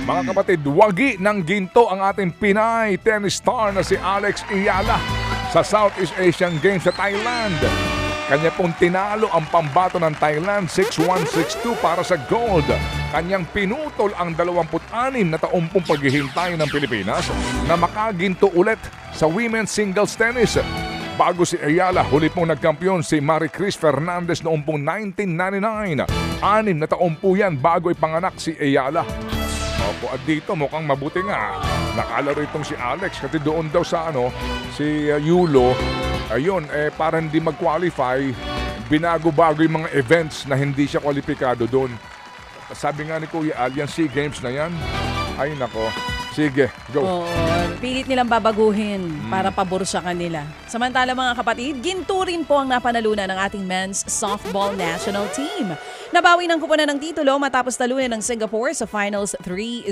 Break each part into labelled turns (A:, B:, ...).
A: Mga kapatid, wagi ng ginto ang ating Pinay tennis star na si Alex Iyala sa Southeast Asian Games sa Thailand. Kanya pong tinalo ang pambato ng Thailand 6-1, 6-2 para sa gold. Kanyang pinutol ang 26 na taong pong paghihintay ng Pilipinas na makaginto ulit sa women's singles tennis. Bago si Ayala, huli pong nagkampiyon si Marie Chris Fernandez noong pong 1999. 6 na taon po yan bago ipanganak si Ayala. Opo, at dito mukhang mabuti nga. Nakalaro itong si Alex kasi doon daw sa si Yulo. Ayun, para hindi mag-qualify, binago-bago yung mga events na hindi siya kwalipikado doon. Sabi nga ni Kuya Al, yan SEA Games na yan. Ay nako. Sige, go.
B: Oo, pilit nilang babaguhin para pabor sa kanila. Samantala mga kapatid, ginto rin po ang napanalunan ng ating men's softball national team. Nabawi ng kupunan ng titulo matapos talunin ng Singapore sa finals 3-0.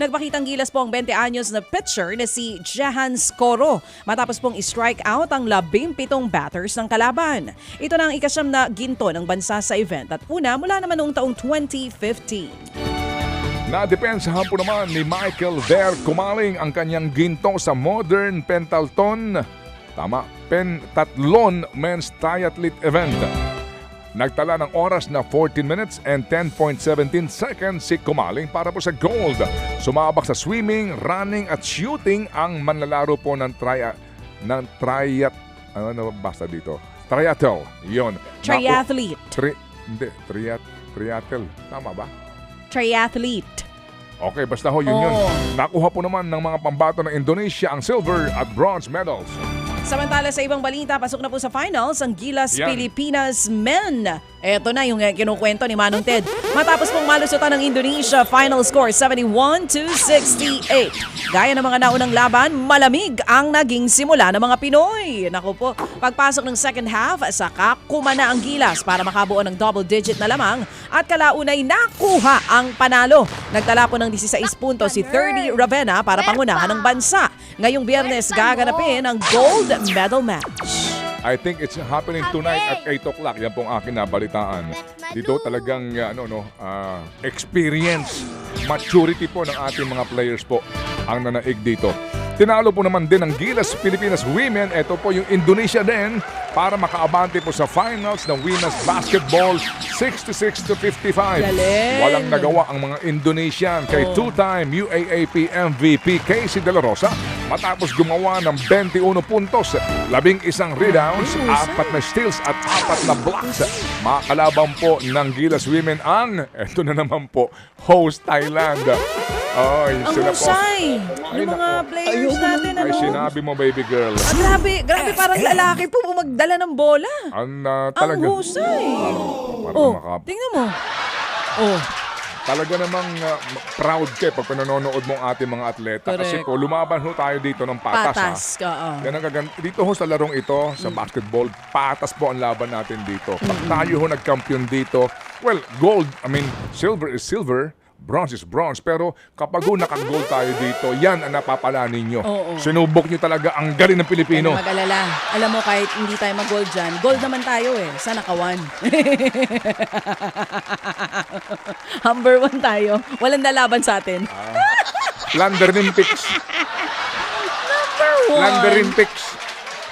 B: Nagpakitang gilas po ang 20 anyos na pitcher na si Jahan Scoro matapos pong i-strike out ang 17 batters ng kalaban. Ito na ang ikasyam na ginto ng bansa sa event at una mula naman noong taong 2015.
A: Nadepensahan po naman ni Michael Ver Kumaling ang kanyang ginto sa modern pentathlon men's triathlete event. Nagtala ng oras na 14 minutes and 10.17 seconds si Kumaling para po sa gold. Sumabak sa swimming, running at shooting ang manlalaro po ng triathlete. Yun.
B: Triathlete.
A: Triathlete. Tama ba?
B: Triathlete.
A: Okay, basta yun. Nakuha po naman ng mga pambato ng Indonesia ang silver at bronze medals.
B: Samantala sa ibang balita, pasok na po sa finals ang Gilas Pilipinas Men. Eto na yung kinukwento ni Manong Ted. Matapos pong malusutan ng Indonesia, final score 71-68. Gaya ng mga naunang laban, malamig ang naging simula ng mga Pinoy. Naku po, pagpasok ng second half, saka kumana ang Gilas para makabuo ng double digit na lamang at kalaunay nakuha ang panalo. Nagtala po ng 16 puntos si 30 Ravenna para pangunahan ng bansa. Ngayong Biyernes gaganapin ang gold medal match.
A: I think it's happening tonight at 8 o'clock. Yan pong aking nabalitaan. Dito talagang experience, maturity po ng ating mga players po ang nanaig dito. Tinalo po naman din ng Gilas Pilipinas Women. Ito po yung Indonesia din para makaabante po sa finals ng women's basketball 66-55. Walang nagawa ang mga Indonesian kay two-time UAAP MVP Casey De La Rosa matapos gumawa ng 21 puntos, 11 rebounds, 4 na steals at 4 na blocks. Makalabang po ng Gilas Women ang, eto na naman po, host Thailand. Ay,
B: ang
A: sila
B: husay
A: po.
B: ng mga players natin.
A: Ay, sinabi mo, baby girl.
B: Grabe parang lalaki po magdala ng bola. Ang husay. Tingnan mo.
A: Talaga namang proud ka pag pinanonood mo ang ating mga atleta.
B: Correct.
A: Kasi po, lumaban ho tayo dito ng patas. Yan ang dito ho sa larong ito, sa basketball, patas po ang laban natin dito. Pag tayo ho nagkampiyon dito, well, gold, silver is silver, bronze is bronze. Pero kapag naka-gold tayo dito, yan ang napapala ninyo. Sinubok nyo talaga ang galing ng Pilipino.
B: Huwag mag-alala. Alam mo, kahit hindi tayo mag-gold dyan, gold naman tayo Sana naka-1. Number 1 tayo. Walang nalaban sa atin.
A: Landerolympics.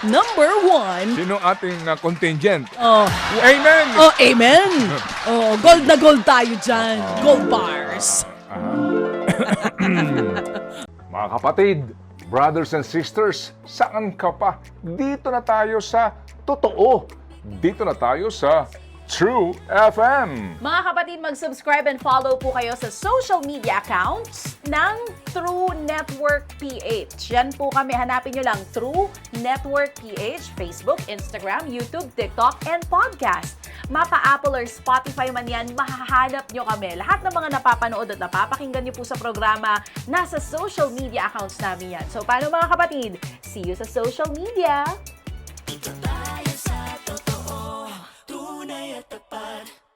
B: Number 1.
A: Sino ating contingent?
B: Amen! Amen! Gold na gold tayo dyan. Gold bars.
A: Mga kapatid, brothers and sisters, saan ka pa? Dito na tayo sa totoo. Dito na tayo sa True FM.
B: Mga kapatid, mag-subscribe and follow po kayo sa social media accounts ng True Network PH. Yan po kami. Hanapin nyo lang True Network PH, Facebook, Instagram, YouTube, TikTok, and podcast. Mapa Apple or Spotify man yan, mahahanap nyo kami. Lahat ng mga napapanood at napapakinggan nyo po sa programa, nasa social media accounts namin yan. So, paano mga kapatid? See you sa social media!